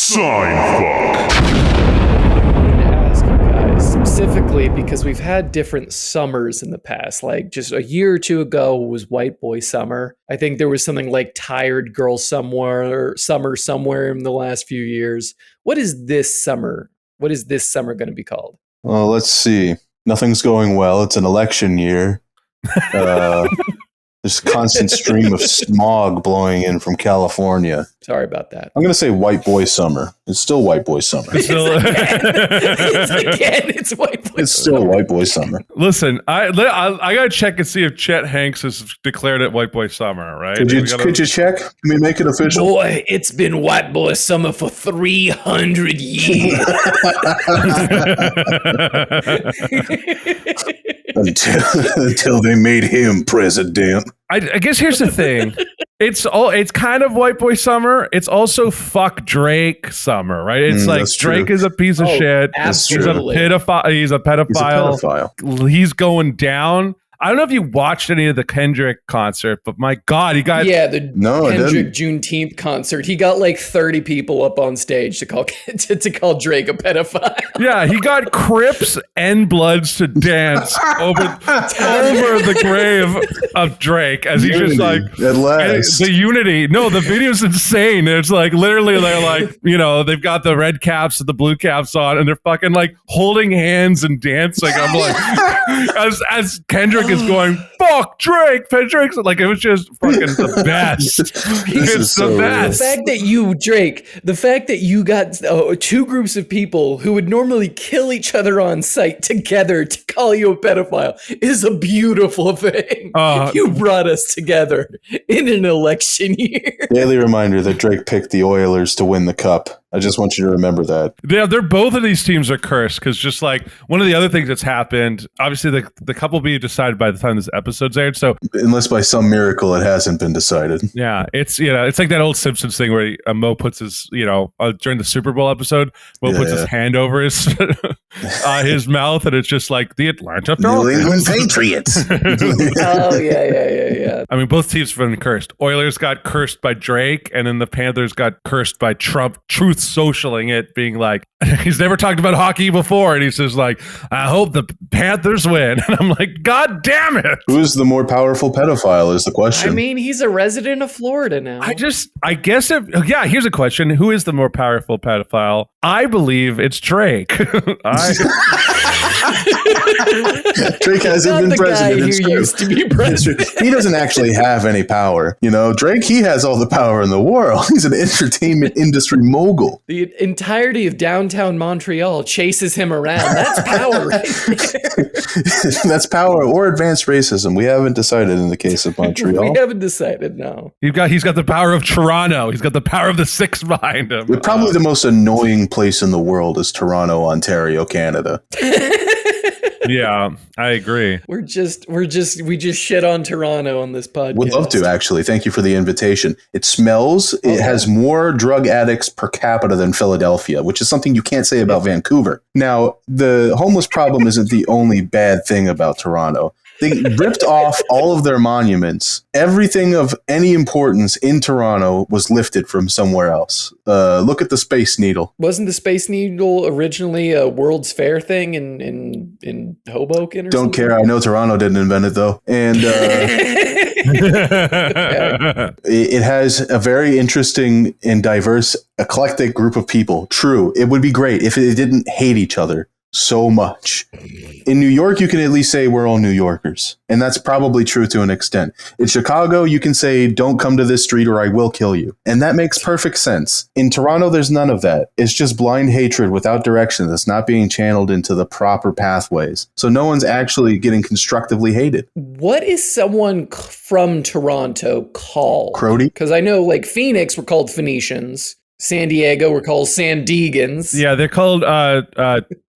Seinfuck. Ask you guys specifically because we've had different summers in the past. Like just a year or two ago was White Boy Summer. I think there was something like Tired Girl Summer somewhere in the last few years. What is this summer? What is this summer going to be called? Well, let's see. Nothing's going well. It's an election year. There's a constant stream of smog blowing in from California. Sorry about that. I'm going to say White Boy Summer. It's still White Boy Summer. It's White Boy It's still White Boy Summer. Listen, I got to check and see if Chet Hanks has declared it White Boy Summer, right? Could you check? Can we make it official? Boy, it's been White Boy Summer for 300 years. until they made him president. I guess here's the thing. It's kind of White Boy Summer. It's also fuck Drake summer, right? It's like Drake is a piece of shit. Absolutely. He's a pedophile. He's going down. I don't know if you watched any of the Kendrick concert, but my God, he got Kendrick Juneteenth concert. He got like 30 people up on stage to call Drake a pedophile. Yeah, he got Crips and Bloods to dance over the grave of Drake as he's just like at last. The unity. No, the video's insane. It's like literally they're like, they've got the red caps and the blue caps on, and they're fucking like holding hands and dancing. I'm like, as Kendrick is going, fuck Drake. Drake's like, it was just fucking the best. It's the best. The fact that you got two groups of people who would normally kill each other on sight together to call you a pedophile is a beautiful thing. You brought us together in an election year. Daily reminder that Drake picked the Oilers to win the cup. I just want you to remember that. Yeah, they're both of these teams are cursed because just like one of the other things that's happened, obviously the cup will be decided by the time this episode's aired. So unless by some miracle it hasn't been decided. Yeah, it's it's like that old Simpsons thing where Mo puts his during the Super Bowl episode, puts his hand over his his mouth, and it's just like the Atlanta New England Patriots. Oh yeah. I mean, both teams have been cursed. Oilers got cursed by Drake, and then the Panthers got cursed by Trump. Truth socialing it, being like, he's never talked about hockey before, and he's just like, I hope the Panthers win. And I'm like, God damn it. Who's the more powerful pedophile is the question. I mean, he's a resident of Florida now. I guess here's a question. Who is the more powerful pedophile? I believe it's Drake. Drake hasn't been president. Who used to be president. He doesn't actually have any power. Drake, he has all the power in the world. He's an entertainment industry mogul. The entirety of downtown Montreal chases him around. That's power right there. That's power or advanced racism. We haven't decided in the case of Montreal. We haven't decided, no. He's got the power of Toronto. He's got the power of the Six behind him. Probably the most annoying place in the world is Toronto, Ontario, Canada. Yeah, I agree. We just shit on Toronto on this podcast. Would love to, actually. Thank you for the invitation. It smells. It has more drug addicts per capita than Philadelphia, which is something you can't say about Vancouver. Now, the homeless problem isn't the only bad thing about Toronto. They ripped off all of their monuments. Everything of any importance in Toronto was lifted from somewhere else. Look at the Space Needle. Wasn't the Space Needle originally a World's Fair thing in Hoboken or Don't something? care. I know Toronto didn't invent it, though. And it has a very interesting and diverse, eclectic group of people. True. It would be great if it didn't hate each other so much. In New York, you can at least say we're all New Yorkers. And that's probably true to an extent. In Chicago, you can say, don't come to this street or I will kill you. And that makes perfect sense. In Toronto, there's none of that. It's just blind hatred without direction that's not being channeled into the proper pathways. So no one's actually getting constructively hated. What is someone from Toronto called? Crody? Because I know like Phoenix were called Phoenicians. San Diego were called Sandigans. Yeah, they're called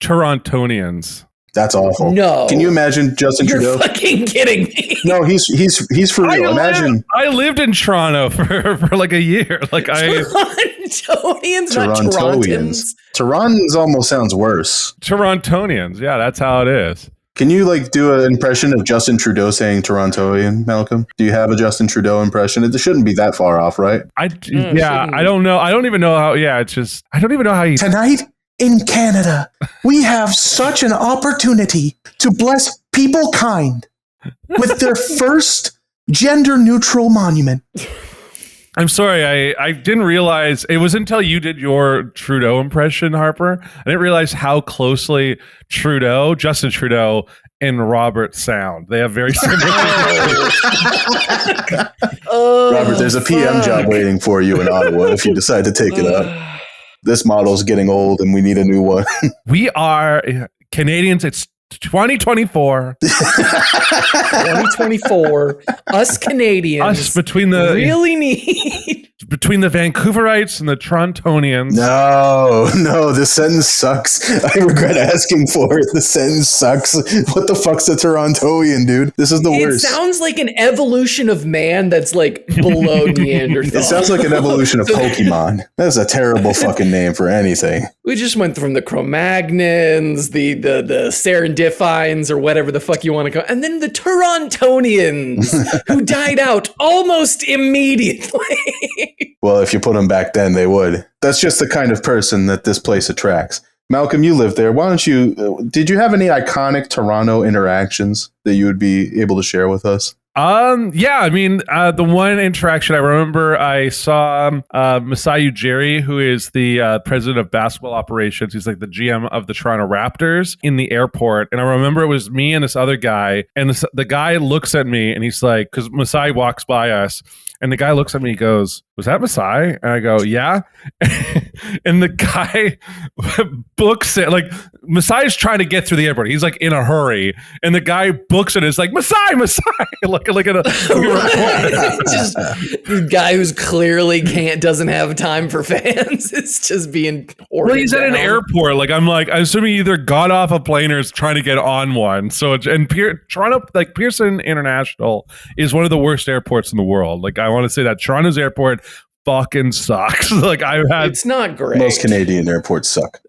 Torontonians. That's awful. No. Can you imagine Justin Trudeau? You're fucking kidding me. No, he's for real. I lived in Toronto for like a year. Like Torontonians, not Torontons. Torontons almost sounds worse. Torontonians. Yeah, that's how it is. Can you like do an impression of Justin Trudeau saying Torontoian, Malcolm? Do you have a Justin Trudeau impression? It shouldn't be that far off, right? I don't know. I don't even know how. Yeah, it's just I don't even know how you. Tonight in Canada, we have such an opportunity to bless people kind with their first gender-neutral monument. I'm sorry, I didn't realize it was until you did your Trudeau impression, Harper. I didn't realize how closely Justin Trudeau, and Robert sound. They have very similar. Robert, there's a PM job waiting for you in Ottawa if you decide to take it up. This model's getting old and we need a new one. We are Canadians. It's 2024. 2024. Us Canadians. Us between the really need. Between the Vancouverites and the Torontonians. No, this sentence sucks. I regret asking for it. The sentence sucks. What the fuck's a Torontoian, dude? This is the worst. It sounds like an evolution of man that's like below Neanderthal. It sounds like an evolution of Pokemon. That's a terrible fucking name for anything. We just went from the Cro-Magnons, the Serendipines, or whatever the fuck you want to call, and then the Torontonians, who died out almost immediately. Well, if you put them back then, they would. That's just the kind of person that this place attracts. Malcolm, you live there. Why don't you? Did you have any iconic Toronto interactions that you would be able to share with us? Yeah, I mean, the one interaction I remember, I saw Masai Ujiri, who is the president of basketball operations. He's like the GM of the Toronto Raptors in the airport. And I remember it was me and this other guy. And the guy looks at me and he's like, because Masai walks by us. And the guy looks at me and goes, "Was that Masai?" And I go, "Yeah." And the guy books it. Like, Masai's trying to get through the airport. He's like in a hurry. And the guy books it. It's like, Masai. Look at a just the guy who's clearly doesn't have time for fans. It's just being Well, he's at an airport. Like, I'm assuming he either got off a plane or is trying to get on one. So, Toronto, like Pearson International is one of the worst airports in the world. Like, I want to say that Toronto's airport fucking sucks. Like, it's not great. Most Canadian airports suck.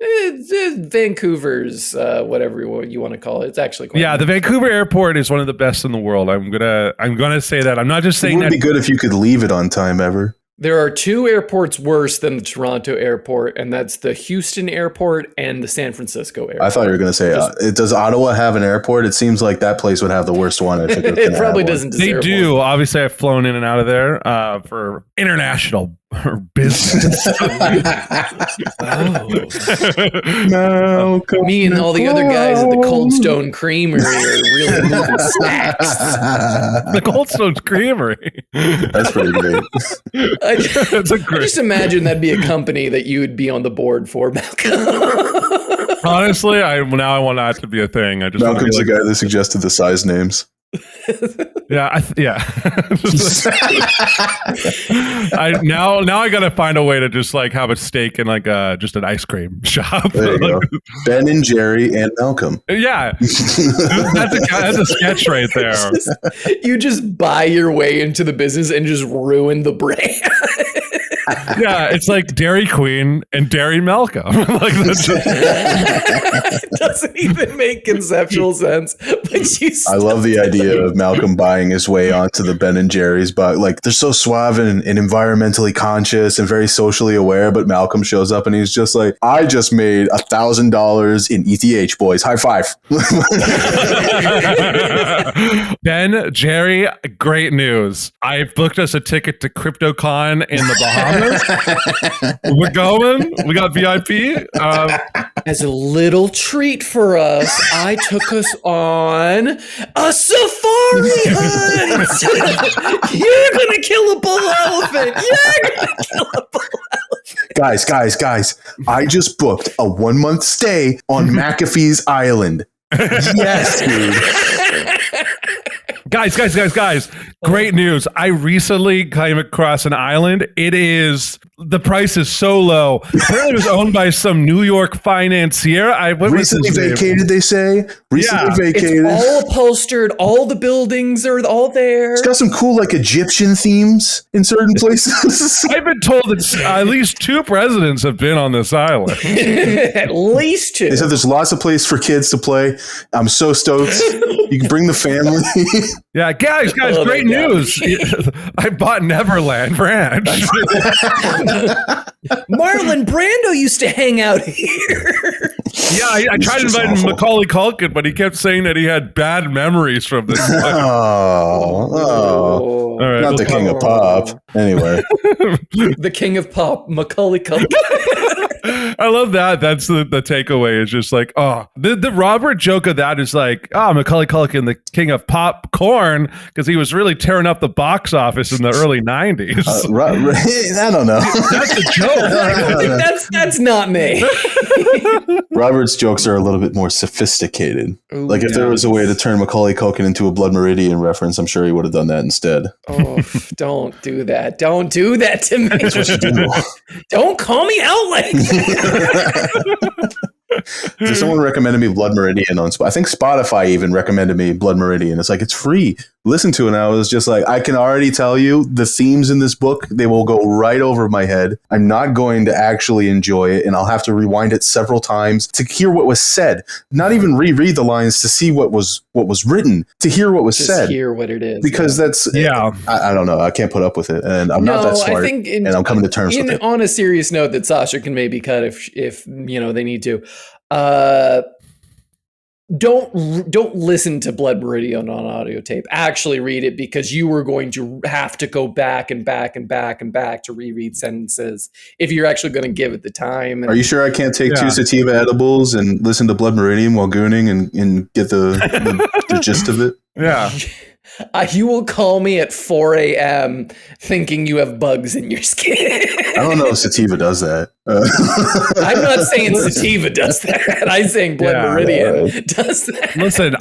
Vancouver's whatever you want to call it. It's actually quite nice. The Vancouver airport is one of the best in the world. I'm gonna say that. I'm not just saying it would be good if you could leave it on time ever. There are two airports worse than the Toronto airport, and that's the Houston airport and the San Francisco airport. I thought you were going to say, does Ottawa have an airport? It seems like that place would have the worst one. If it probably doesn't deserve They do. one. Obviously, I've flown in and out of there for international business. No, me and all the other guys at the Cold Stone Creamery are really moving snacks. The Cold Stone Creamery. That's pretty great. I just imagine that'd be a company that you would be on the board for, Malcolm. Honestly, I want that to be a thing. Malcolm's the guy that suggested the size names. Yeah. Now I gotta find a way to just like have a steak in like just an ice cream shop. There you go. Ben and Jerry and Malcolm. Yeah, that's a sketch right there. You just buy your way into the business and just ruin the brand. Yeah, it's like Dairy Queen and Dairy Malcolm. Like, it doesn't even make conceptual sense. But I love the idea of Malcolm buying his way onto the Ben and Jerry's, but like they're so suave and environmentally conscious and very socially aware. But Malcolm shows up and he's just like, "I just made $1,000 in ETH, boys. High five." Ben, Jerry, great news. I've booked us a ticket to CryptoCon in the Bahamas. We're going. We got VIP. As a little treat for us, I took us on a safari hunt. You're gonna kill a bull elephant. You're gonna kill a bull elephant. Guys! I just booked a 1-month stay on McAfee's Island. Yes, dude. Guys, great news. I recently came across an island. It is the price is so low. Apparently, it was owned by some New York financier. Recently vacated, they say. Recently vacated. It's all upholstered. All the buildings are all there. It's got some cool, like, Egyptian themes in certain places. I've been told that at least 2 presidents have been on this island. At least 2. They said there's lots of place for kids to play. I'm so stoked. You can bring the family. Yeah, guys, great news. I bought Neverland Ranch. Marlon Brando used to hang out here. Yeah, I tried to invite Macaulay Culkin, but he kept saying that he had bad memories from this. All right, not the king of pop. Anyway. The king of pop, Macaulay Culkin. I love that. That's the takeaway is just like, the Robert joke of that is like, Macaulay Culkin, the king of popcorn, because he was really tearing up the box office in the early 90s. I don't know. That's a joke. That's not me. Robert's jokes are a little bit more sophisticated. Ooh, like if there was a way to turn Macaulay Culkin into a Blood Meridian reference, I'm sure he would have done that instead. Oh, don't do that. Don't do that to me. That's what you do. Don't call me out like that. So someone recommended me Blood Meridian on Spotify. I think Spotify even recommended me Blood Meridian. It's like, it's free. Listen to it. And I was just like, I can already tell you the themes in this book, they will go right over my head. I'm not going to actually enjoy it. And I'll have to rewind it several times to hear what was said. Not even reread the lines to see what was written, to hear what was said. Hear what it is. Because that's, I don't know. I can't put up with it. And I'm not that smart. And I'm coming to terms with it. On a serious note that Sasha can maybe cut if they need to. Don't listen to Blood Meridian on audio tape. Actually read it, because you are going to have to go back and back and back and back to reread sentences if you're actually going to give it the time. Are you sure I can't take 2 sativa edibles and listen to Blood Meridian while gooning and get the gist of it? Yeah. You will call me at 4 a.m. thinking you have bugs in your skin. I don't know if sativa does that. I'm not saying sativa does that. I'm saying Blood Meridian does that. Listen,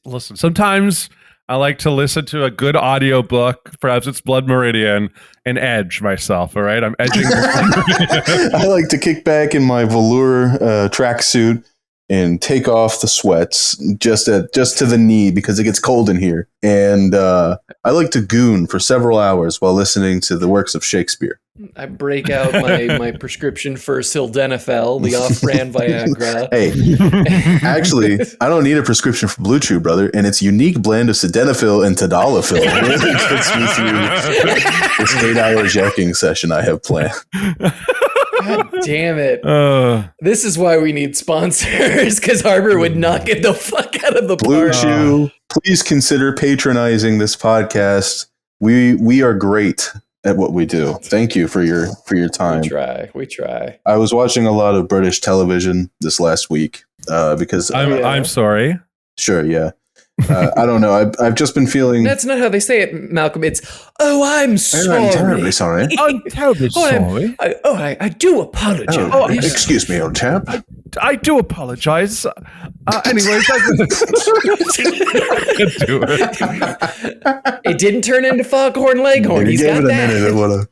listen. Sometimes I like to listen to a good audio book. Perhaps it's Blood Meridian and edge myself. All right, I'm edging. I like to kick back in my velour tracksuit and take off the sweats just to the knee because it gets cold in here. And I like to goon for several hours while listening to the works of Shakespeare. I break out my prescription for sildenafil, the off-brand Viagra. Hey, actually, I don't need a prescription for Blue Chew, brother, and its unique blend of sildenafil and tadalafil really gets me through this 8-hour jacking session I have planned. God damn it. This is why we need sponsors, because Harper would knock it the fuck out of the Blue park. Chew, please consider patronizing this podcast. We are great at what we do. Thank you for your time. We try. I was watching a lot of British television this last week because I'm sorry. Sure, yeah. I don't know. I've just been feeling. That's not how they say it, Malcolm. It's, I'm sorry. I'm terribly sorry. I'm terribly sorry. I do apologize. Excuse me, old chap. I do apologize. Anyways, I can do it. It didn't turn into Foghorn Leghorn. He's got that. Minute, it would have.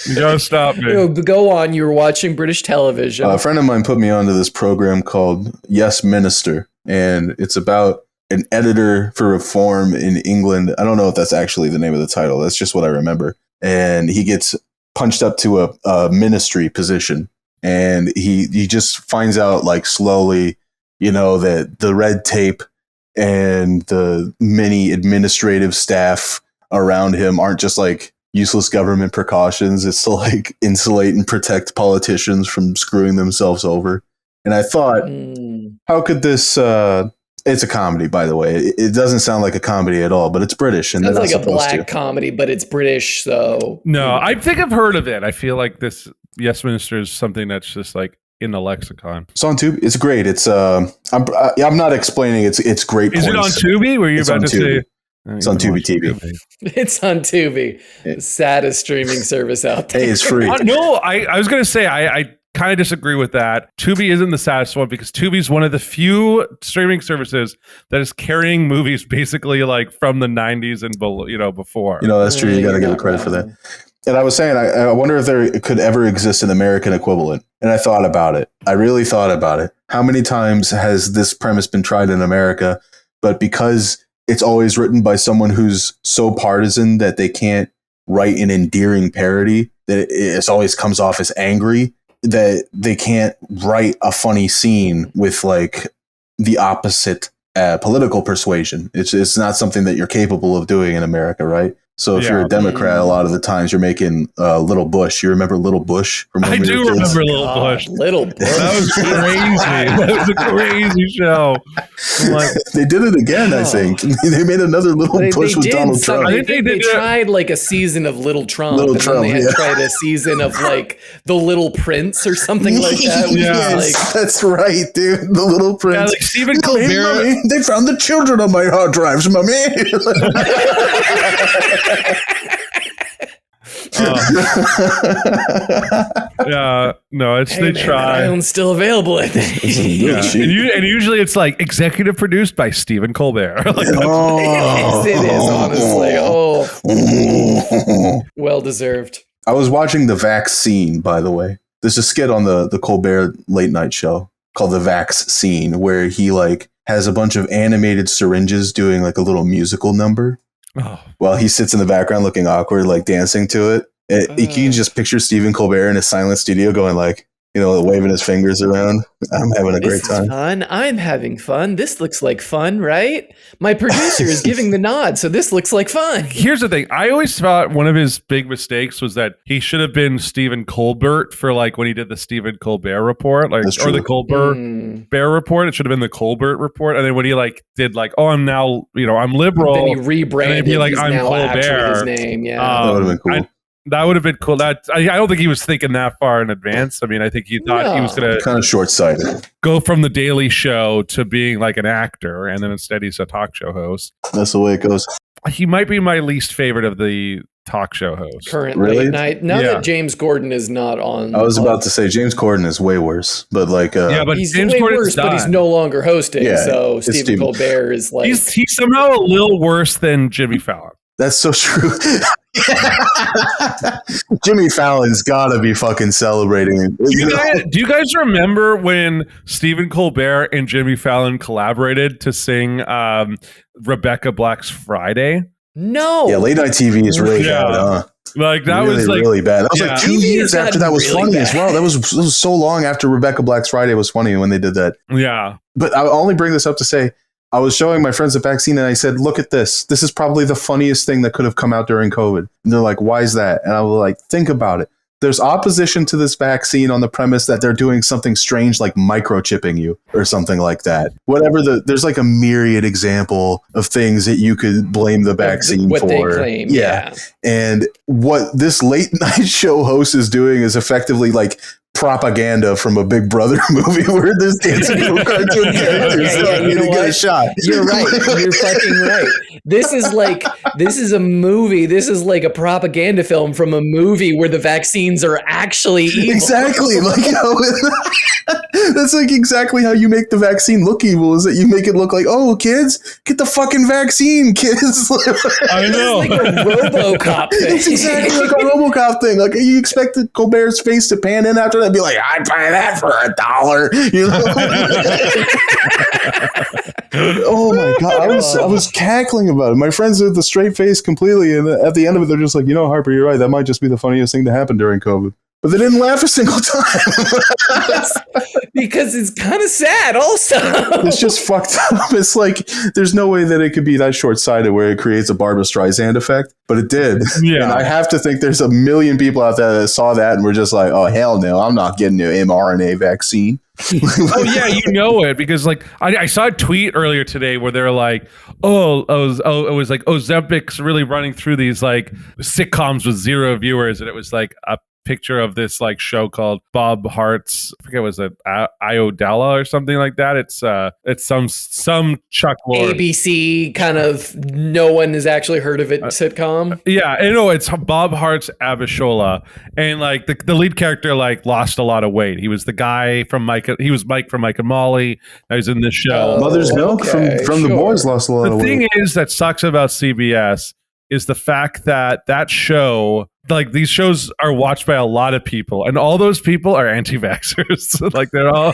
You gotta stop me. Go on. You were watching British television. A friend of mine put me onto this program called Yes Minister, and it's about an editor for reform in England. I don't know if that's actually the name of the title. That's just what I remember. And he gets punched up to a ministry position, and he just finds out, like, slowly, that the red tape and the many administrative staff around him aren't just like useless government precautions. It's to, like, insulate and protect politicians from screwing themselves over. And I thought, how could this it's a comedy, by the way. It doesn't sound like a comedy at all, but it's British, and it's like a black black comedy, but it's British, so no. I think I've heard of it. I feel like this Yes Minister is something that's just like in the lexicon. It's on Tubi. It's great. It's I'm not explaining. It's great. Is it on Tubi? Were you about to say? It's on Tubi TV. It's on Tubi. The saddest streaming service out there. Hey, it's free. No, I was going to say, I kind of disagree with that. Tubi isn't the saddest one because Tubi is one of the few streaming services that is carrying movies basically like from the 90s and before. That's true. You got to give it credit for that. And I was saying, I wonder if there could ever exist an American equivalent. And I thought about it. I really thought about it. How many times has this premise been tried in America? But because it's always written by someone who's so partisan that they can't write an endearing parody, that it always comes off as angry, that they can't write a funny scene with like the opposite political persuasion. It's not something that you're capable of doing in America, right? So if you're a Democrat, a lot of the times you're making Little Bush. You remember Little Bush? From I do remember Little Bush. Little Bush. That was crazy. That was a crazy show. They did it again, I think. They made another Little Bush with Donald Trump. I think they tried like a season of Little Trump. Then they had tried a season of like The Little Prince or something like that. Yes, that's right, dude. The Little Prince. Yeah, like Stephen Colbert. Mommy, they found the children on my hard drives, mommy. They try. That one's still available, I think. And usually it's like executive produced by Stephen Colbert. Like, yes, it is, honestly. Well deserved. I was watching The Vaccine, by the way. There's a skit on the Colbert late night show called The Vaccine, where he like has a bunch of animated syringes doing like a little musical number. While he sits in the background looking awkward, like dancing to it. You can just picture Stephen Colbert in a silent studio going like, waving his fingers around. I'm having a great time. This is fun. I'm having fun. This looks like fun, right? My producer is giving the nod, so this looks like fun. Here's the thing. I always thought one of his big mistakes was that he should have been Stephen Colbert for like when he did the Stephen Colbert report, like or the Colbert Bear report. It should have been the Colbert report. And then when he like did like, I'm now, I'm liberal. Then he rebranded. And he'd be like, I'm Colbert. His name. Yeah, that would have been cool. That would have been cool. I don't think he was thinking that far in advance. I mean, I think he thought he was going to kind of short-sighted go from the Daily Show to being like an actor, and then instead he's a talk show host. That's the way it goes. He might be my least favorite of the talk show hosts. Currently, late night. Now that James Corden is not on. I was about to say James Corden is way worse, but like but he's James way Corden's worse, but he's no longer hosting. Yeah, so Stephen Colbert is like he's somehow a little worse than Jimmy Fallon. That's so true. Jimmy Fallon's got to be fucking celebrating. Do you guys remember when Stephen Colbert and Jimmy Fallon collaborated to sing Rebecca Black's Friday? No. Yeah, late night TV is really bad, huh? Like that really, was like really bad. That was like 2 years after that was funny as well. That was so long after Rebecca Black's Friday was funny when they did that. Yeah. But I only bring this up to say, I was showing my friends The Vaccine and I said, look at this. This is probably the funniest thing that could have come out during COVID. And they're like, why is that? And I was like, think about it. There's opposition to this vaccine on the premise that they're doing something strange like microchipping you or something like that. There's like a myriad example of things that you could blame the vaccine what for. They claim, yeah. And what this late night show host is doing is effectively like propaganda from a Big Brother movie where there's dancing little cartoon characters get a shot. You're right. You're fucking right. This is a movie. This is like a propaganda film from a movie where the vaccines are actually evil. Exactly. That's like exactly how you make the vaccine look evil, is that you make it look like, oh, kids, get the fucking vaccine, kids. I know. It's like a RoboCop thing. It's exactly like a RoboCop thing. Like you expect Colbert's face to pan in after that and be like, I'd buy that for $1. You know? Oh my God. I was cackling about it. My friends with the straight face completely. And at the end of it, they're just like, Harper, you're right. That might just be the funniest thing to happen during COVID. But they didn't laugh a single time. Because it's kind of sad also. It's just fucked up. It's like, there's no way that it could be that short-sighted where it creates a Barbra Streisand effect, but it did. Yeah. And I have to think there's a million people out there that saw that and were just like, oh, hell no, I'm not getting an mRNA vaccine. Oh yeah, it because like I saw a tweet earlier today where they're like, it was like Ozempic's really running through these like sitcoms with 0 viewers, and it was like picture of this like show called Bob Hart's, I forget, was it Iodella or something like that? It's some Chuck Lorre. ABC kind of no one has actually heard of it sitcom. Yeah, I know it's Bob Hart's Abishola, and like the lead character like lost a lot of weight. He was the guy from Mike. He was Mike from Mike and Molly. Now he's in this show. Mother's Milk from The Boys lost a lot of weight. The thing is that sucks about CBS is the fact that show, like these shows are watched by a lot of people, and all those people are anti-vaxxers. Like they're all.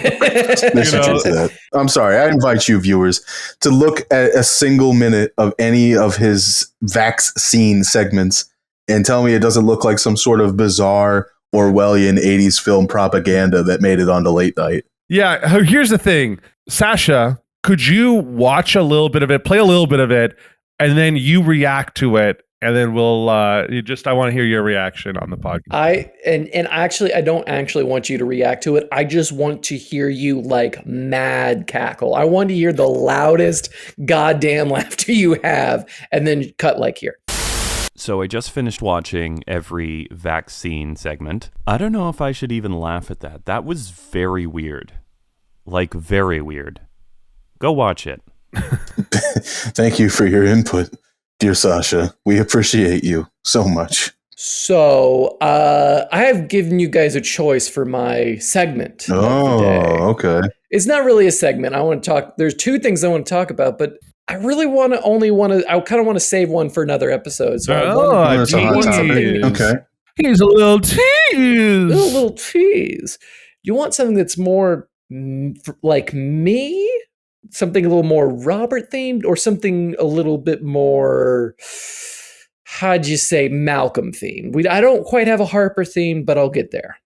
I'm sorry. I invite you viewers to look at a single minute of any of his vaccine segments and tell me it doesn't look like some sort of bizarre Orwellian 80s film propaganda that made it onto late night. Yeah. Here's the thing, Sasha, could you watch a little bit of it, play a little bit of it, and then you react to it, and then we'll I want to hear your reaction on the podcast. I don't actually want you to react to it. I just want to hear you like mad cackle. I want to hear the loudest goddamn laughter you have, and then cut like here. So I just finished watching every vaccine segment. I don't know if I should even laugh at that. That was very weird. Like very weird. Go watch it. Thank you for your input, dear Sasha. We appreciate you so much. So I have given you guys a choice for my segment. Okay. It's not really a segment. I want to talk. There's two things I want to talk about, but I really I kind of want to save one for another episode. So that's a hot topic. Okay. Here's a little tease. A little tease. You want something that's more like me? Something a little more Robert themed, or something a little bit more, how'd you say, Malcolm themed? I don't quite have a Harper theme, but I'll get there.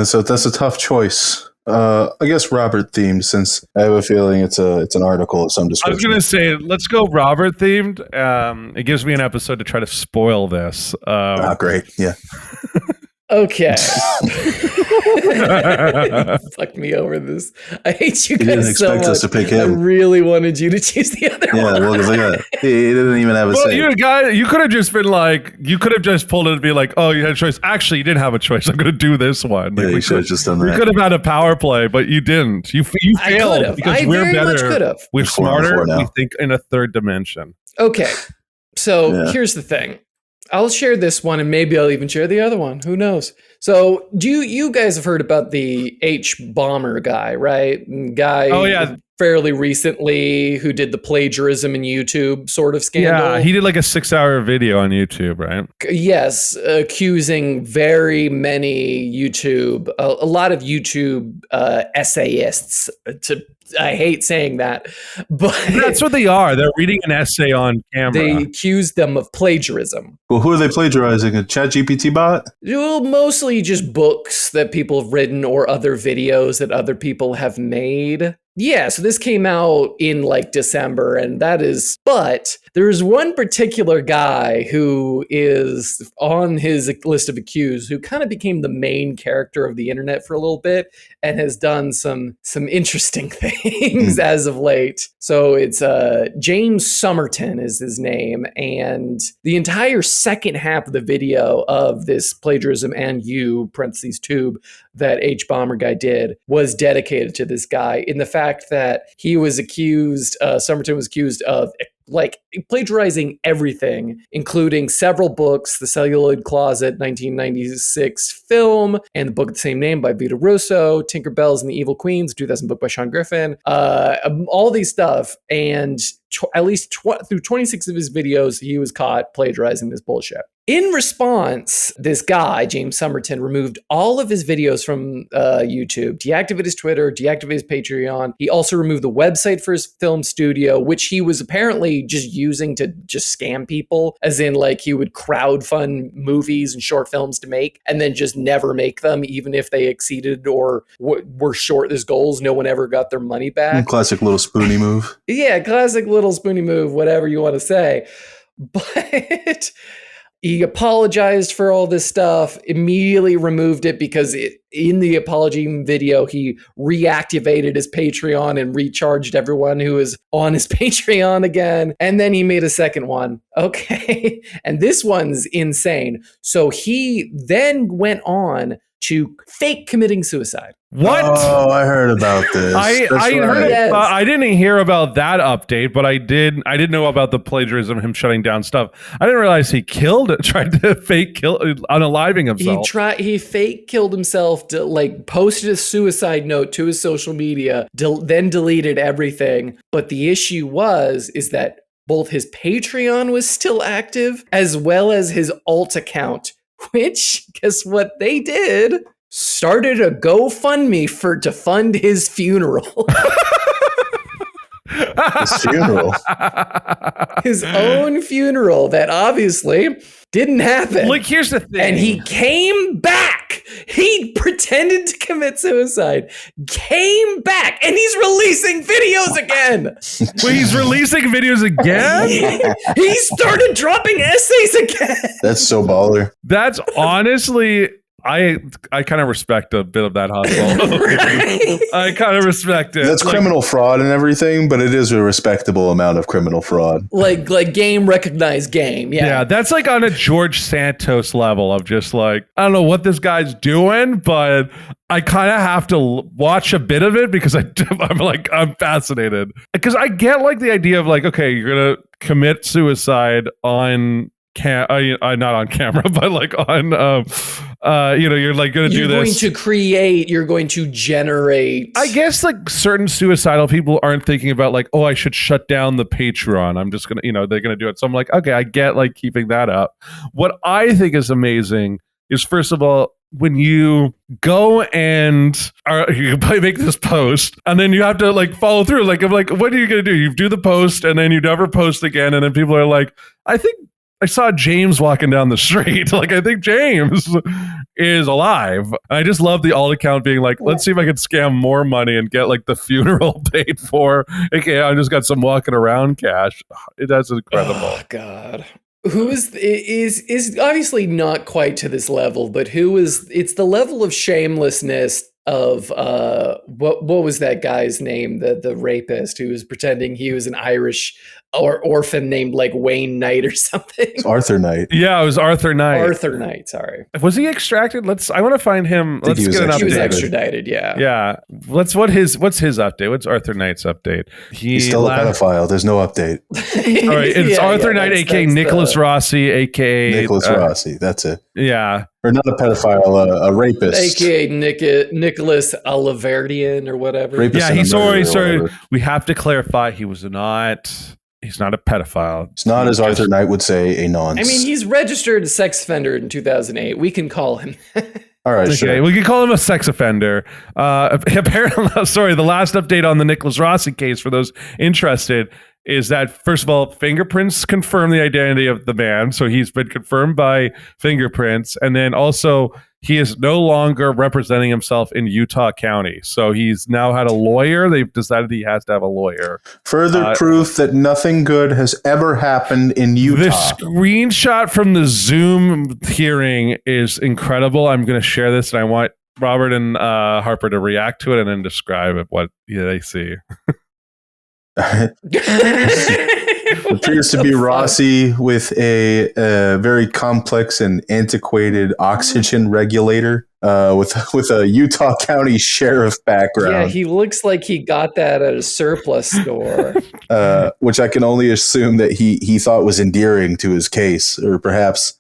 So that's a tough choice. I guess Robert themed, since I have a feeling it's an article of some description. I was going to say, let's go Robert themed. It gives me an episode to try to spoil this. Great. Yeah. Okay. Fuck me over this. I hate you guys didn't expect so us much. to pick him. I really wanted you to choose the other one. Yeah, well, look at that. He didn't even have a say. You're a guy. You could have just been like, you could have just pulled it and be like, oh, you had a choice. Actually, you didn't have a choice. I'm going to do this one. Yeah, you should have just done that. You could have had a power play, but you didn't. You failed because we're better. We're smarter. We think in a third dimension. Okay. So here's the thing. I'll share this one, and maybe I'll even share the other one. Who knows? So, you guys have heard about the H bomber guy, right? Oh yeah, fairly recently, who did the plagiarism in YouTube sort of scandal. Yeah, he did like a 6-hour video on YouTube, right? Yes, accusing very many a lot of YouTube essayists. I hate saying that, but that's what they are. They're reading an essay on camera. They accused them of plagiarism. Well, who are they plagiarizing? A ChatGPT bot? Well, mostly just books that people have written or other videos that other people have made. Yeah, so this came out in like December, but there's one particular guy who is on his list of accused who kind of became the main character of the internet for a little bit and has done some interesting things as of late. So it's James Somerton is his name, and the entire second half of the video of this plagiarism and parentheses tube that H Bomber guy did was dedicated to this guy in the fact that he was accused, Somerton was accused of like plagiarizing everything, including several books, The Celluloid Closet 1996 film, and the book of the same name by Vito Russo, Tinkerbells and the Evil Queens, 2000 book by Sean Griffin, all these stuff. And at least through 26 of his videos, he was caught plagiarizing this bullshit. In response, this guy, James Somerton, removed all of his videos from YouTube, deactivated his Twitter, deactivated his Patreon. He also removed the website for his film studio, which he was apparently just using to just scam people, as in like he would crowdfund movies and short films to make and then just never make them, even if they exceeded or were short his goals. No one ever got their money back. Classic little spoony move. Yeah, classic little spoony move, whatever you want to say. But He apologized for all this stuff, immediately removed it because in the apology video, he reactivated his Patreon and recharged everyone who was on his Patreon again. And then he made a second one. Okay. And this one's insane. So he then went on to fake committing suicide. What? Oh, I heard about this. I heard. I didn't hear about that update, but I did know about the plagiarism, him shutting down stuff. I didn't realize he tried to fake kill, unaliving himself. He fake killed himself, posted a suicide note to his social media, then deleted everything. But the issue is that both his Patreon was still active as well as his alt account, which, guess what they did? Started a GoFundMe to fund his funeral. His funeral? His own funeral that obviously didn't happen. Like, here's the thing. And he came back. He pretended to commit suicide, came back, and he's releasing videos again. Wait, he's releasing videos again? He started dropping essays again. That's so baller. That's honestly... I kind of respect a bit of that hustle. Right? I kind of respect it. That's criminal fraud and everything, but it is a respectable amount of criminal fraud. Like game recognized game. Yeah, that's like on a George Santos level of just like, I don't know what this guy's doing, but I kind of have to watch a bit of it because I'm fascinated. Because I get like the idea of like, okay, you're going to commit suicide on not on camera, but like on, you're like going to do this. You're going to generate. I guess like certain suicidal people aren't thinking about like, oh, I should shut down the Patreon. I'm just going to, they're going to do it. So I'm like, okay, I get like keeping that up. What I think is amazing is, first of all, when you go and you make this post and then you have to like follow through, like, I'm like, what are you going to do? You do the post and then you never post again. And then people are like, I think I saw James walking down the street. Like, I think James is alive. I just love the alt account being like, let's see if I can scam more money and get like the funeral paid for. Okay, I just got some walking around cash. That's incredible. Oh, God. Who is obviously not quite to this level, but it's the level of shamelessness of what was that guy's name, the rapist who was pretending he was an Irish or orphan named like Wayne Knight or something. It's Arthur Knight. Yeah, it was Arthur Knight. Arthur Knight, sorry. Was he extracted? I want to find him. Let's get an update. He was extradited, yeah. Yeah. What's his update? What's Arthur Knight's update? He's still a pedophile. There's no update. All right, it's Arthur Knight, aka Nicholas Rossi, aka Nicholas Rossi. That's it. Yeah. Or not a pedophile, a rapist. AKA Nicholas Oliverdian or whatever. Rapist, yeah, sorry. We have to clarify he's not a pedophile. It's not, as Arthur Knight would say, a nonce. I mean, he's registered a sex offender in 2008. We can call him. All right, okay, sure. We can call him a sex offender. Apparently, sorry, the last update on the Nicholas Rossi case for those interested is that, first of all, fingerprints confirm the identity of the man. So he's been confirmed by fingerprints. And then also, he is no longer representing himself in Utah County. So he's now had a lawyer. They've decided he has to have a lawyer. Further proof that nothing good has ever happened in Utah. The screenshot from the Zoom hearing is incredible. I'm going to share this, and I want Robert and Harper to react to it and then describe what they see. Appears to be Rossi with a very complex and antiquated oxygen regulator with a Utah County sheriff background. Yeah, he looks like he got that at a surplus store. Which I can only assume that he thought was endearing to his case, or perhaps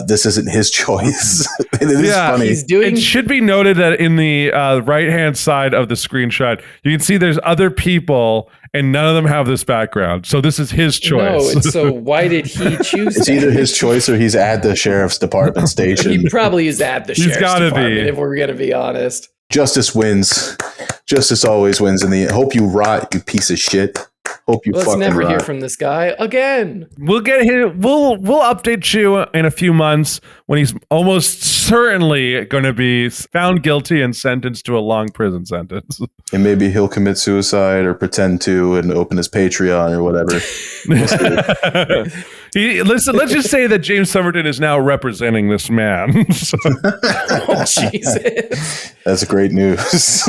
this isn't his choice. It is funny. It should be noted that in the right-hand side of the screenshot, you can see there's other people, and none of them have this background. So this is his choice. No, so why did he choose It's either his choice or he's at the sheriff's department station. He probably is at the sheriff's department, if we're going to be honest. Justice wins. Justice always wins in the end. Hope you rot, you piece of shit. Hope you Let's fucking never rot. hear from this guy again. We'll get him. We'll update you in a few months when he's almost certainly going to be found guilty and sentenced to a long prison sentence. And maybe he'll commit suicide or pretend to and open his Patreon or whatever. Let's just say that James Somerton is now representing this man. So. Oh, Jesus. That's great news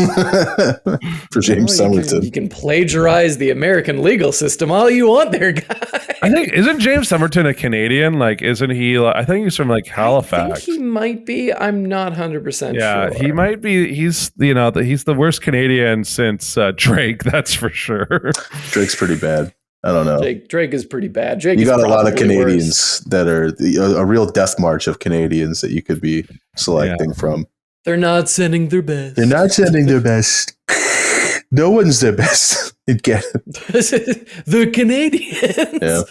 for James Somerton. You can plagiarize the American legal system all you want there, guy. I think, isn't James Somerton a Canadian? Like, isn't he? I think he's from like Halifax. I think he might be. I'm not 100% Yeah, sure. he might be. He's he's the worst Canadian since Drake. That's for sure. Drake's pretty bad. I don't know. Drake is pretty bad. Drake you is got a lot of probably Canadians worse. that are a real death march of Canadians that you could be selecting from. They're not sending their best. They're not sending their best. No one's their best. Get it. They're Canadians. Yeah.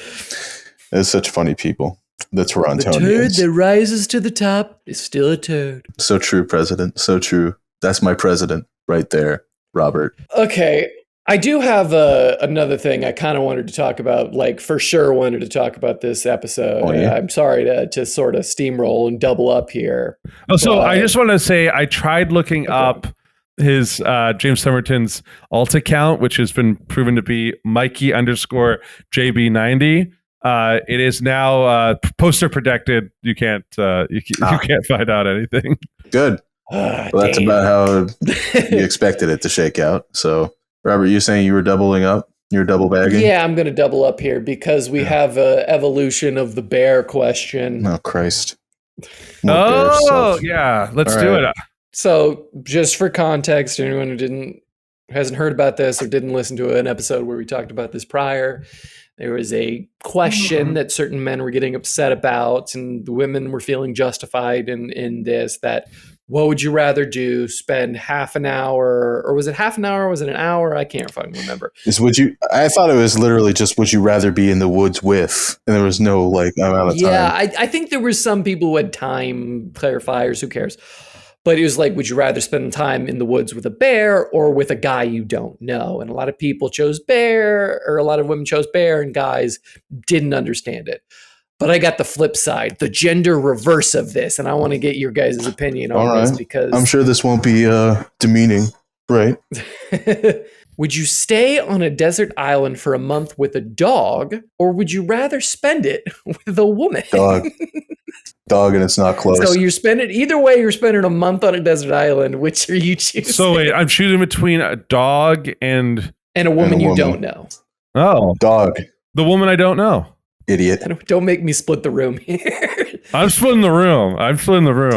They're such funny people. The Torontonians. The turd that rises to the top is still a turd. So true, President. So true. That's my president right there, Robert. Okay. I do have another thing I kind of wanted to talk about, like for sure wanted to talk about this episode. Oh, yeah? I'm sorry to sort of steamroll and double up here. Oh, so I just want to say I tried looking up his James Somerton's alt account, which has been proven to be Mikey_JB90. It is now poster protected. You can't find out anything. Good. Well, that's about how you expected it to shake out. So, Robert, you saying you were doubling up? You're double bagging? Yeah, I'm going to double up here because we have an evolution of the bear question. Oh, Christ. Yeah. Let's do it. So, just for context, anyone who hasn't heard about this or didn't listen to an episode where we talked about this prior, there was a question that certain men were getting upset about, and the women were feeling justified in this, that what would you rather do? Spend half an hour, or was it half an hour? Or was it an hour? I can't fucking remember. I thought it was literally just would you rather be in the woods with, and there was no like amount of time. Yeah, I think there were some people who had time clarifiers. Who cares? But it was like, would you rather spend time in the woods with a bear or with a guy you don't know? And a lot of people chose bear, or a lot of women chose bear, and guys didn't understand it. But I got the flip side, the gender reverse of this, and I want to get your guys' opinion on this because I'm sure this won't be demeaning, right? Would you stay on a desert island for a month with a dog, or would you rather spend it with a woman? Dog, and it's not close. So you're spending you're spending a month on a desert island. Which are you choosing? So wait, I'm choosing between a dog and a woman you don't know. Oh, dog. The woman I don't know. Idiot. Don't make me split the room here. I'm splitting the room.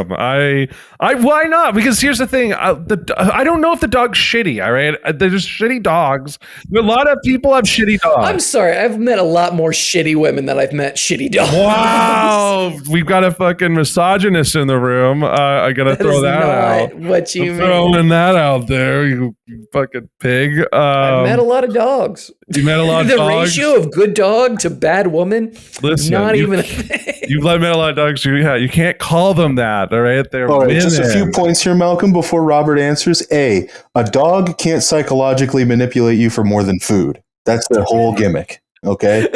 Why not? Because here's the thing. I don't know if the dog's shitty. All right. There's shitty dogs. A lot of people have shitty dogs. I'm sorry. I've met a lot more shitty women than I've met shitty dogs. Wow. We've got a fucking misogynist in the room. I got to throw that out. What you mean? Throwing that out there, you fucking pig. I've met a lot of dogs. You met a lot of the dogs? ratio of good dog to bad woman, listen, not even a thing. You've met a lot of dogs. You can't call them that, all right? They're all right, just a few points here, Malcolm, before Robert answers. A dog can't psychologically manipulate you for more than food. That's their whole gimmick, okay?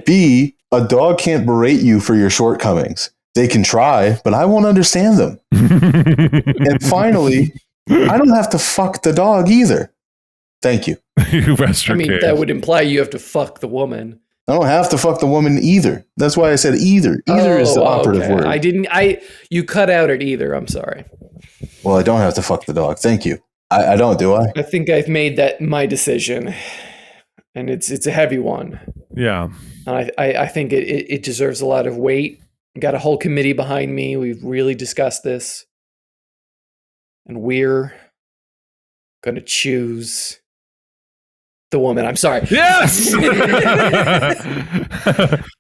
B, a dog can't berate you for your shortcomings. They can try, but I won't understand them. And finally, I don't have to fuck the dog either. Thank you. You rest your case. That would imply you have to fuck the woman. I don't have to fuck the woman either. That's why I said either. Either is the operative word. You cut out at either. I'm sorry. Well, I don't have to fuck the dog. Thank you. I don't, do I? I think I've made that my decision, and it's a heavy one. Yeah. And I think it deserves a lot of weight. Got a whole committee behind me. We've really discussed this, and we're gonna choose the woman. I'm sorry. Yes.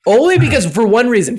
Only because for one reason.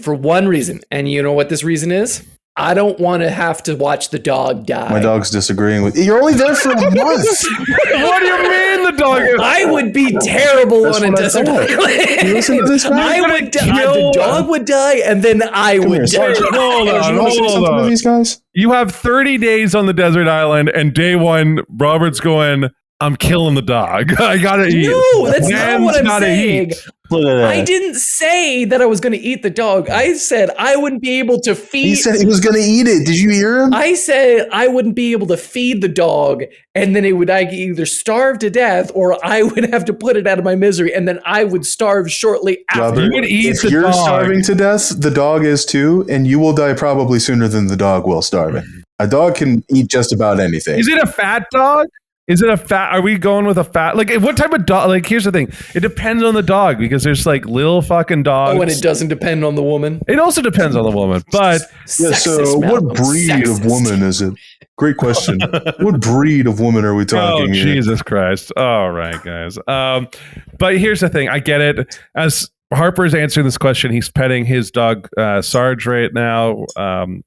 And you know what this reason is? I don't want to have to watch the dog die. My dog's disagreeing with you. You're only there for a month. What do you mean the dog is? I would be terrible on a desert island. You listen to this guy? I would die. The dog would die, and then I would die. Hold on. These guys? You have 30 days on the desert island, and day one, Robert's going, I'm killing the dog. I gotta eat. No, that's not what I'm gotta saying. eat. Look at that. I didn't say that I was going to eat the dog. I said I wouldn't be able to feed. He said he was going to eat it. Did you hear him? I said I wouldn't be able to feed the dog, and then I either starve to death or I would have to put it out of my misery, and then I would starve shortly after. Robert, You would eat if the you're dog. starving to death, the dog is too, and you will die probably sooner than the dog will starving. A dog can eat just about anything. Is it a fat dog? Is it a fat? Are we going with a fat? Like, what type of dog? Like, here's the thing. It depends on the dog because there's like little fucking dogs. Oh, and it doesn't depend on the woman. It also depends on the woman, but Yeah, so Sexist, what Malcolm, breed of sexist. woman is it? Great question. What breed of woman are we oh talking here? Jesus Christ! All right, guys. But here's the thing. I get it. As Harper's answering this question, he's petting his dog Sarge right now,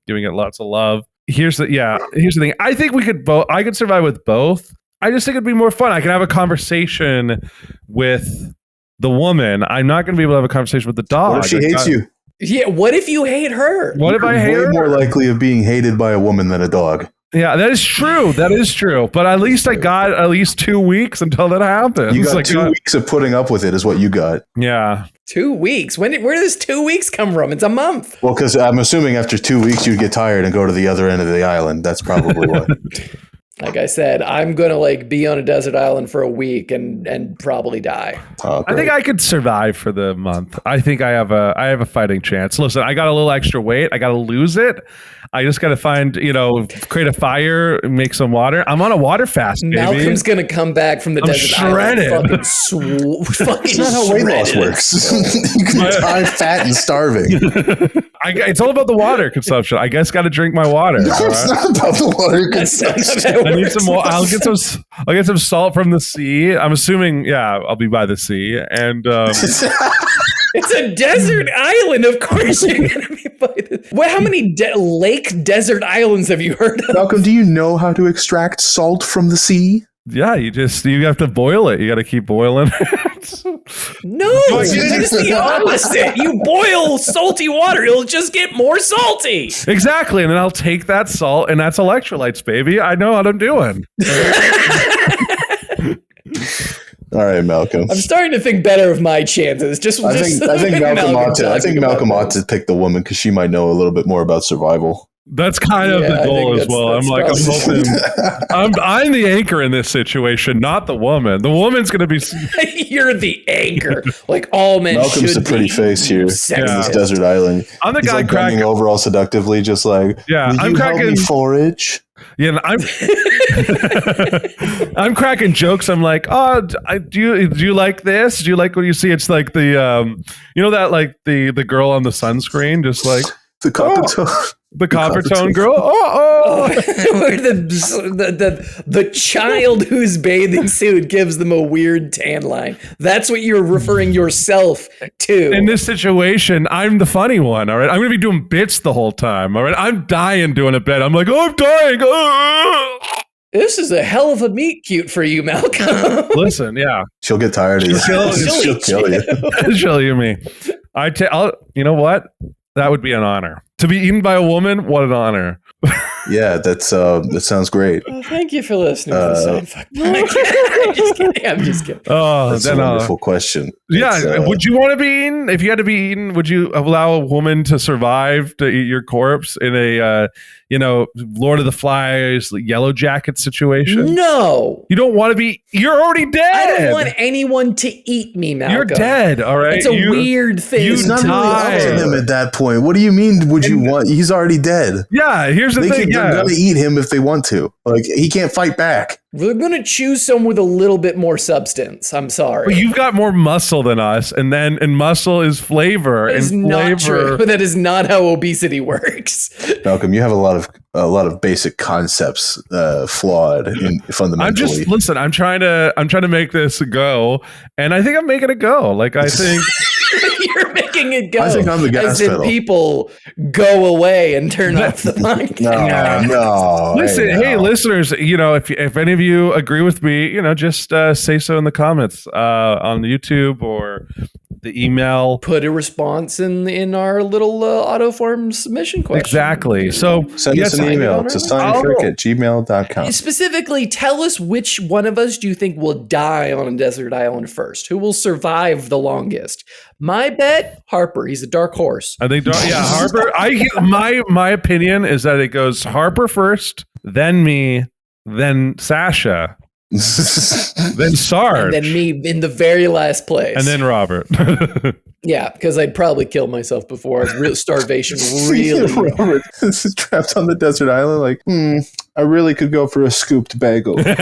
giving it lots of love. Here's the thing. I think we could both. I could survive with both. I just think it'd be more fun. I can have a conversation with the woman. I'm not going to be able to have a conversation with the dog. What if she hates you? Yeah, what if you hate her? What if I hate Way her? more likely of being hated by a woman than a dog. Yeah, that is true. That is true. But at least I got at least 2 weeks until that happens. You got Like, 2 weeks of putting up with it is what you got. Yeah. 2 weeks? Where did this 2 weeks come from? It's a month. Well, because I'm assuming after 2 weeks you'd get tired and go to the other end of the island. That's probably what. Like I said, I'm gonna be on a desert island for a week and probably die. Oh, I think I could survive for the month. I think I have a fighting chance. Listen, I got a little extra weight. I got to lose it. I just got to find, create a fire, make some water. I'm on a water fast, baby. Malcolm's gonna come back from the I'm desert shredded. island fucking That's not how weight loss works. You can die fat and starving. It's all about the water consumption. I guess got to drink my water. No, all it's right? not about the water That's not consumption. how it I need works, some more. I'll get Malcolm. some. I'll get some salt from the sea. I'm assuming, I'll be by the sea, and It's a desert island. Of course you're gonna be by this. Well, how many lake desert islands have you heard of? Malcolm, do you know how to extract salt from the sea? you have to boil it. You got to keep boiling it. No, it's the opposite. You boil salty water, it'll just get more salty. Exactly, and then I'll take that salt, and that's electrolytes, baby. I know what I'm doing. All right, Malcolm. I'm starting to think better of my chances. I think Malcolm ought to pick the woman because she might know a little bit more about survival. That's kind of Yeah, the I goal think as well. I'm that's hoping. I'm the anchor in this situation, not the woman. The woman's going to be. You're the anchor. Like all men Malcolm's should the pretty be. face here in Sexist. this desert island. I'm the He's guy like bending cracking. over all seductively, just like, Yeah, will I'm you help me cracking. forage? Yeah, I'm cracking jokes. I'm like, do you like this? Do you like what you see? It's like the that like the girl on the sunscreen, just like The copper tone. the copper tone girl. Where the child whose bathing suit gives them a weird tan line. That's what you're referring yourself to. In this situation, I'm the funny one. All right, I'm gonna be doing bits the whole time. All right, I'm dying doing a bit. I'm like, I'm dying. This is a hell of a meet cute for you, Malcolm. Listen, yeah, She'll get tired of you. She'll kill you. show you me. You know what? That would be an honor to be eaten by a woman. What an honor. Yeah, that sounds great. Well, thank you for listening to the Seinfuck podcast. I'm just kidding. Oh, That's then, a wonderful question. yeah. It's, Would you want to be eaten? If you had to be eaten, would you allow a woman to survive to eat your corpse in a, Lord of the Flies, Yellow Jacket situation? No. You don't want to be. You're already dead. I don't want anyone to eat me, Malcolm. You're dead. All right. It's a weird thing. you It's not really up to died. him at that point. What do you mean? Would you want? He's already dead. Yeah. Here's the thing. They're gonna eat him if they want to. Like he can't fight back. We're going to choose someone with a little bit more substance. I'm sorry. But you've got more muscle than us, and muscle is flavor. That is and not flavor. true. That is not how obesity works. Malcolm, you have a lot of basic concepts flawed fundamentally. I'm trying to make this go, and I think I'm making it go. Like I think. You're making it go. I think I'm the gas as if pedal. people go away and turn off the podcast. No. Listen, hey, no. listeners, if any of you agree with me, just say so in the comments on YouTube or the email. Put a response in our little auto form submission question. Exactly. So Send us an email to seinfuck@gmail.com. Specifically, tell us which one of us do you think will die on a desert island first? Who will survive the longest? My bet, Harper. He's a dark horse. I think, Harper. My opinion is that it goes Harper first, then me, then Sasha, then Sarge, and then me in the very last place, and then Robert. Yeah, because I'd probably kill myself before starvation really. Robert is trapped on the desert island. Like, I really could go for a scooped bagel. I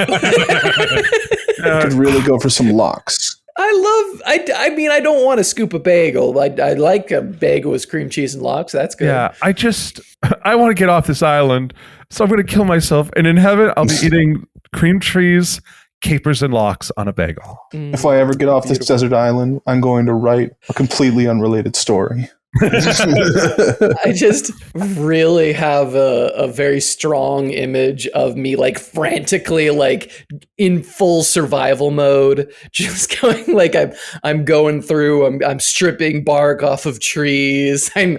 could really go for some lox. I mean, I don't want to scoop a bagel. I like a bagel with cream cheese and lox. That's good. Yeah, I want to get off this island, so I'm going to kill myself. And in heaven, I'll be eating cream cheese, capers, and lox on a bagel. If I ever get off this desert island, I'm going to write a completely unrelated story. I just really have a very strong image of me like frantically like in full survival mode, just going like I'm going through, I'm stripping bark off of trees, I'm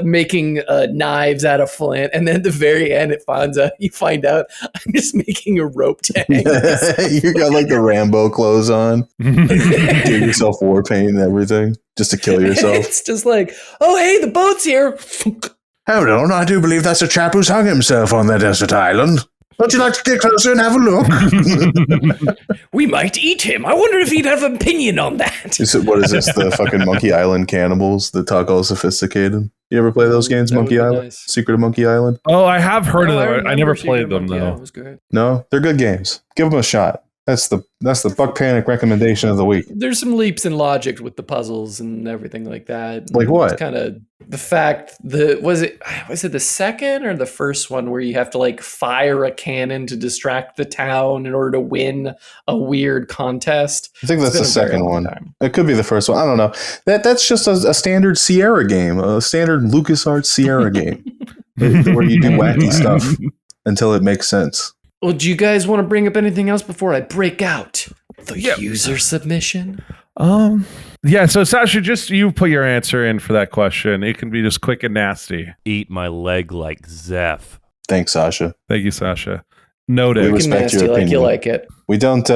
making knives out of flint, and then at the very end you find out I'm just making a rope tank. You got like the Rambo clothes on, give yourself war paint and everything. Just to kill yourself. It's just like, oh, hey, the boat's here. Hold on, I do believe that's a chap who's hung himself on that desert island. Don't you like to get closer and have a look? We might eat him. I wonder if he'd have an opinion on that. What is this, the fucking Monkey Island cannibals that talk all sophisticated? You ever play those games, Monkey Island? Nice. Secret of Monkey Island? Oh, I have heard of them. I never played them, though. It was good. No, they're good games. Give them a shot. That's the Buck Panic recommendation of the week. There's some leaps in logic with the puzzles and everything like that. Like what? It's kind of the fact was it the second or the first one where you have to like fire a cannon to distract the town in order to win a weird contest? I think that's the second one. It could be the first one. I don't know. That's just a standard Sierra game, a standard LucasArts Sierra game, where you do wacky stuff until it makes sense. Well, do you guys want to bring up anything else before I break out the user submission? Yeah, so Sasha, just you put your answer in for that question. It can be just quick and nasty. Eat my leg like Zeph. Thanks, Sasha. Thank you, Sasha. Noted. We respect your opinion. Like you like it. We don't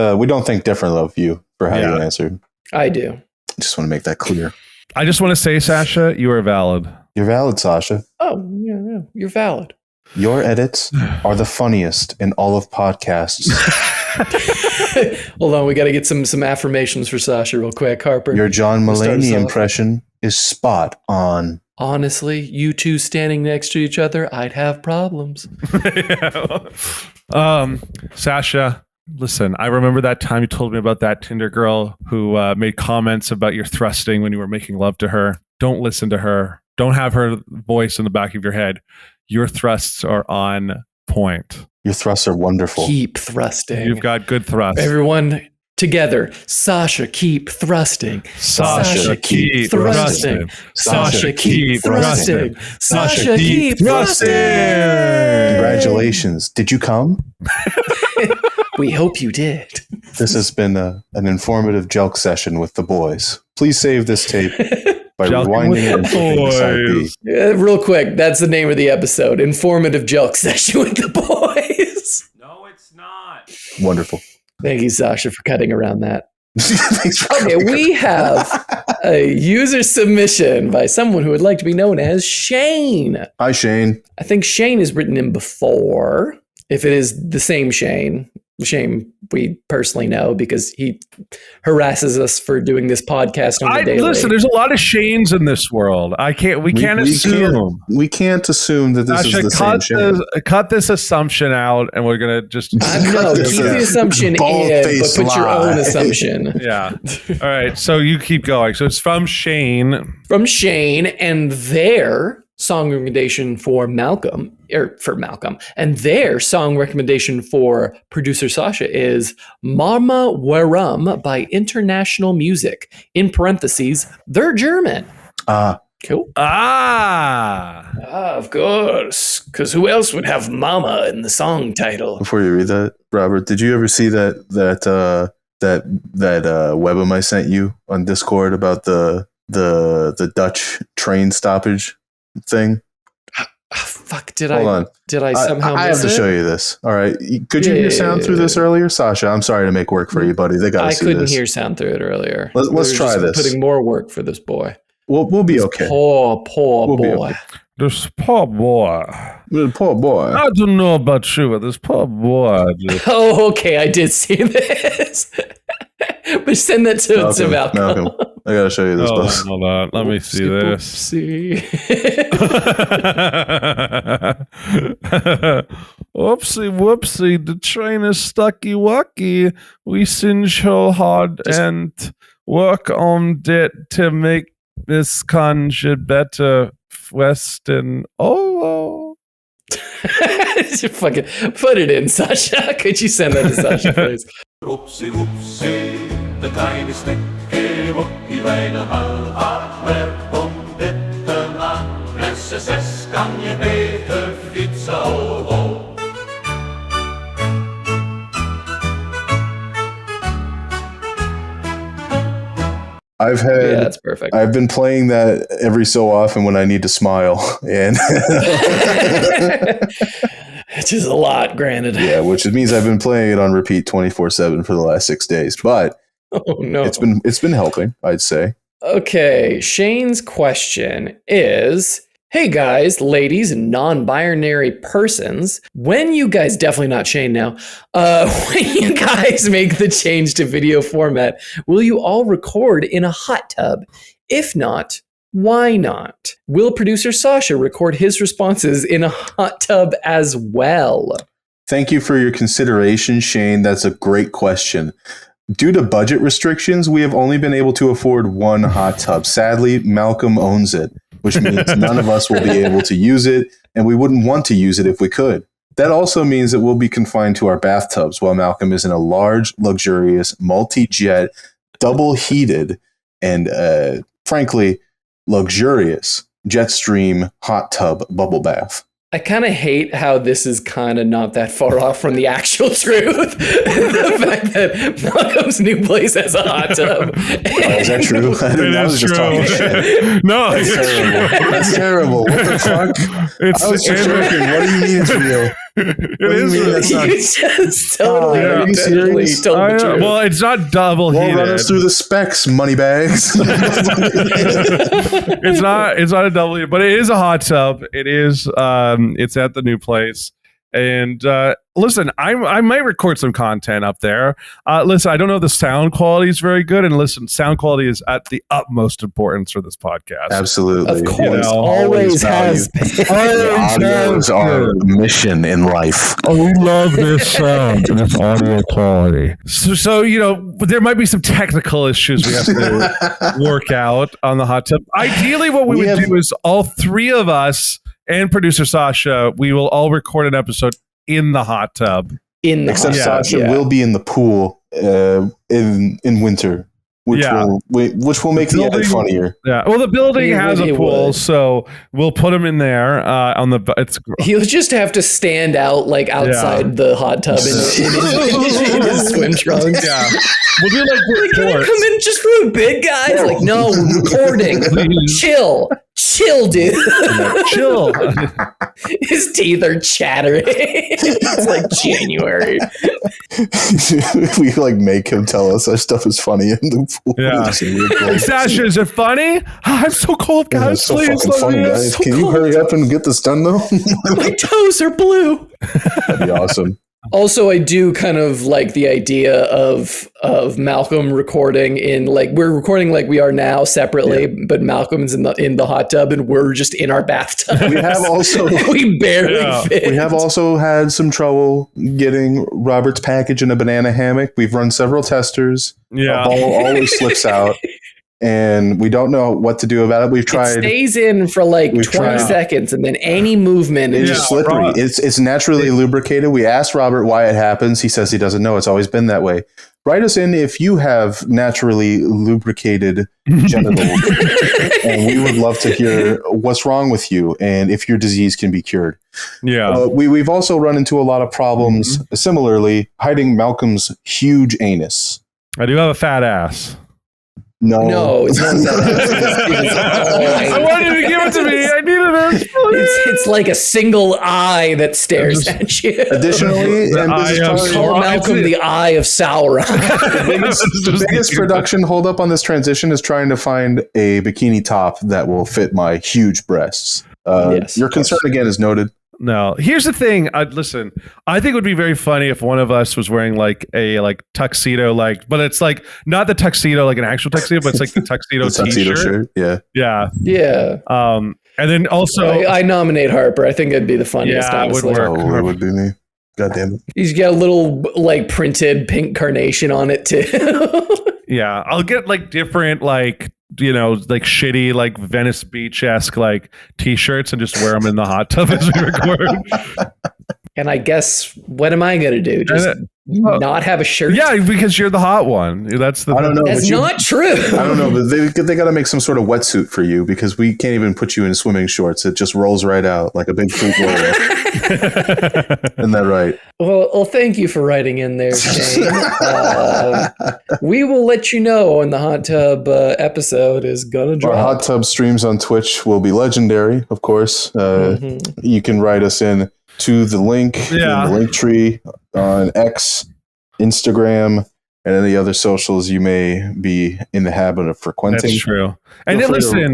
think differently of you for how you answered. I do. Just want to make that clear. I just want to say, Sasha, you are valid. You're valid, Sasha. Oh, yeah, you're valid. Your edits are the funniest in all of podcasts. Hold on, we got to get some affirmations for Sasha real quick, Harper. Your John Mulaney impression is spot on. Honestly, you two standing next to each other, I'd have problems. Sasha, listen, I remember that time you told me about that Tinder girl who made comments about your thrusting when you were making love to her. Don't listen to her. Don't have her voice in the back of your head. Your thrusts are on point. Your thrusts are wonderful. Keep thrusting. You've got good thrusts. Everyone together. Sasha, keep thrusting. Sasha, keep thrusting. Sasha, keep thrusting. Sasha, keep thrusting. Congratulations. Did you come? We hope you did. This has been an informative jelk session with the boys. Please save this tape by rewinding it and flipping to side B. Real quick, that's the name of the episode. Informative jelk session with the boys. No, it's not. Wonderful. Thank you, Sasha, for cutting around that. Okay, we have a user submission by someone who would like to be known as Shane. Hi, Shane. I think Shane has written in before. If it is the same Shane we personally know because he harasses us for doing this podcast on the daily. Listen, there's a lot of Shanes in this world. We can't assume. We can't assume that this is the same Shane. Cut this assumption out, and we're gonna just no, keep the assumption in, but put your own assumption. Yeah. All right. So you keep going. So it's from Shane. From Shane, and their song recommendation for Malcolm, and their song recommendation for producer Sasha is Mama Warum by International Music. In parentheses, they're German. Cool. Of course. Because who else would have Mama in the song title? Before you read that, Robert, did you ever see that webum I sent you on Discord about the Dutch train stoppage thing? Fuck, Hold on. Did I somehow I have miss to it? show you this. All right. Could you hear sound through this earlier? Sasha, I'm sorry to make work for you, buddy. They got to see this. I couldn't hear sound through it earlier. Let's try this. Putting more work for this boy. We'll be okay. Poor We'll be boy. okay. This poor boy. The poor boy. I don't know about you, but this poor boy. Oh, okay. I did see this. But send that to Malcolm. I gotta show you this. Boss. Hold on. Let me see this. Whoopsie whoopsie, the train is stucky wucky. We singe so hard and work on it to make this country better. Western. Oh. Fucking put it in, Sasha. Could you send that to Sasha, please? Oepsie, oepsie, de kleine stekkie wokkie bij de hal. Ach, waar komt dit vandaan? SSS kan je beter fietsen, oh, oh. That's perfect. I've been playing that every so often when I need to smile, and which is a lot, granted. Yeah, which means I've been playing it on repeat 24/7 for the last 6 days. But oh no, it's been helping, I'd say. Okay, Shane's question is: hey guys, ladies, and non-binary persons, when you guys, definitely not Shane now, when you guys make the change to video format, will you all record in a hot tub? If not, why not? Will producer Sasha record his responses in a hot tub as well? Thank you for your consideration, Shane. That's a great question. Due to budget restrictions, we have only been able to afford one hot tub. Sadly, Malcolm owns it, which means none of us will be able to use it, and we wouldn't want to use it if we could. That also means that we'll be confined to our bathtubs while Malcolm is in a large, luxurious, multi-jet, double-heated, and frankly, luxurious Jetstream hot tub bubble bath. I kind of hate how this is kind of not that far off from the actual truth. The fact that Malcolm's new place has a hot tub. Oh, is that true? I was just talking shit. No, That's terrible. That's terrible. What the fuck? It's I was just joking. What do you mean it's real? It is real. That's not, You just totally, are you serious? told the truth. Well, it's not double well, heated. run us through the specs, moneybags. It's not a double heated, but it is a hot tub. It is. It's at the new place. And listen, I might record some content up there. Listen, I don't know if the sound quality is very good, and listen, sound quality is at the utmost importance for this podcast. Absolutely, Of course, You know, always has been. The audio is our mission in life. Oh, we love this sound and this audio quality. So you know, there might be some technical issues we have to work out on the hot tub. Ideally, what we would do is all three of us and producer Sasha, we will all record an episode in the hot tub. Except Sasha will be in the pool in winter, which will make the edit funnier. Yeah. Well, the building has a pool, so we'll put him in there on the. He'll just have to stand out like outside the hot tub in his swim trunks. Yeah. We'll do like can I come in just for a bit, guys? Like, no, we're recording. Chill, dude. Chill. His teeth are chattering. It's like January. We like make him tell us our stuff is funny in the pool. Yeah. Hey, Sasha, is it funny? I'm so cold, guys. Yeah, it's so Please, fucking funny, guys. Can you hurry up and get this done, though? My toes are blue. That'd be awesome. Also, I do kind of like the idea of Malcolm recording in like we're recording like we are now separately, but Malcolm's in the hot tub and we're just in our bathtub. We have also we barely fit. We have also had some trouble getting Robert's package in a banana hammock. We've run several testers. Yeah, a ball always slips out. And we don't know what to do about it. We've tried. It stays in for like 20 seconds, and then any movement is just slippery. It's naturally lubricated. We asked Robert why it happens. He says he doesn't know. It's always been that way. Write us in if you have naturally lubricated genitals, and we would love to hear what's wrong with you and if your disease can be cured. Yeah, we've also run into a lot of problems. Similarly, hiding Malcolm's huge anus. I do have a fat ass. No, it's not I wanted you to give it to me. I needed it. it's like a single eye that stares at you. Additionally, and this is probably Call Malcolm the Eye of Sauron. the biggest production holdup on this transition is trying to find a bikini top that will fit my huge breasts. Yes, your concern again is noted. No, here's the thing. Listen, I think it would be very funny if one of us was wearing like a tuxedo, but it's like not the tuxedo, like an actual tuxedo, but it's like the tuxedo t-shirt. Shirt. Yeah. And then also, I nominate Harper. I think it'd be the funniest. Yeah, it would honestly. work. Oh, it would be me. God damn it. He's got a little like printed pink carnation on it too. yeah, I'll get like different shitty like Venice Beach-esque like t-shirts and just wear them in the hot tub as we record. And I guess what am I gonna do? Just not have a shirt? Yeah, because you're the hot one. That's the. I don't know. That's not true. I don't know, but they got to make some sort of wetsuit for you because we can't even put you in swimming shorts. It just rolls right out like a big fruit roll. Isn't that right? Well, thank you for writing in there, Shane. We will let you know when the hot tub episode is gonna drop. Our hot tub streams on Twitch will be legendary, of course. You can write us in to the link in the link tree on X, Instagram, and any other socials you may be in the habit of frequenting. That's true. And then listen,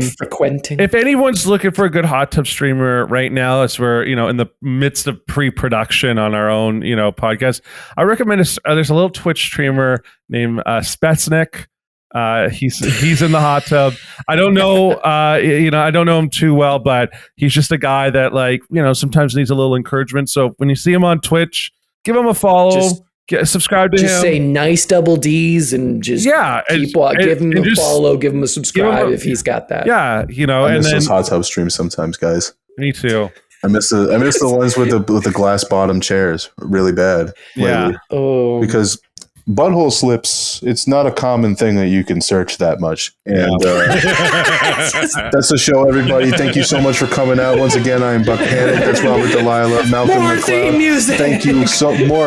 if anyone's looking for a good hot tub streamer right now, as we're in the midst of pre-production on our own podcast, I recommend there's a little Twitch streamer named Spetsnik. He's in the hot tub. I don't know, I don't know him too well, but he's just a guy that sometimes needs a little encouragement. So when you see him on Twitch, give him a follow, subscribe to him. Just say nice double D's and just give him a follow, give him a subscribe if he's got that. Yeah, I miss those hot tub streams sometimes, guys. Me too. I miss the ones with the glass bottom chairs really bad. Yeah. Lately. Oh, because butthole slips, it's not a common thing that you can search that much. And that's the show, everybody. Thank you so much for coming out. Once again, I am Buck Panic. That's Robert Delilah, Malcolm more McLeod. theme music. Thank you.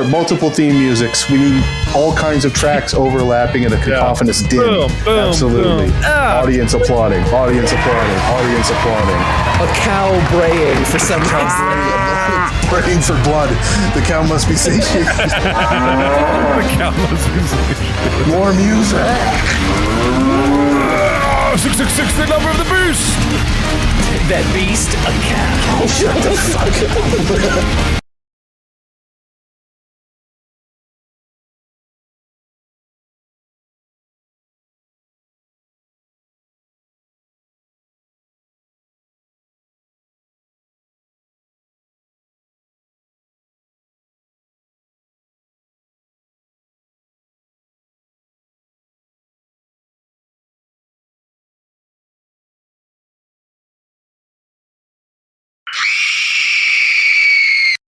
Multiple theme musics. We need all kinds of tracks overlapping in a cacophonous din. Boom, boom, absolutely. boom. Audience applauding. Audience applauding. Audience applauding. A cow braying for some reason. Praying for blood. The cow must be satiated. The cow must be satiated. More music. 666, the number of the beast. That beast, a cow. Shut the fuck up.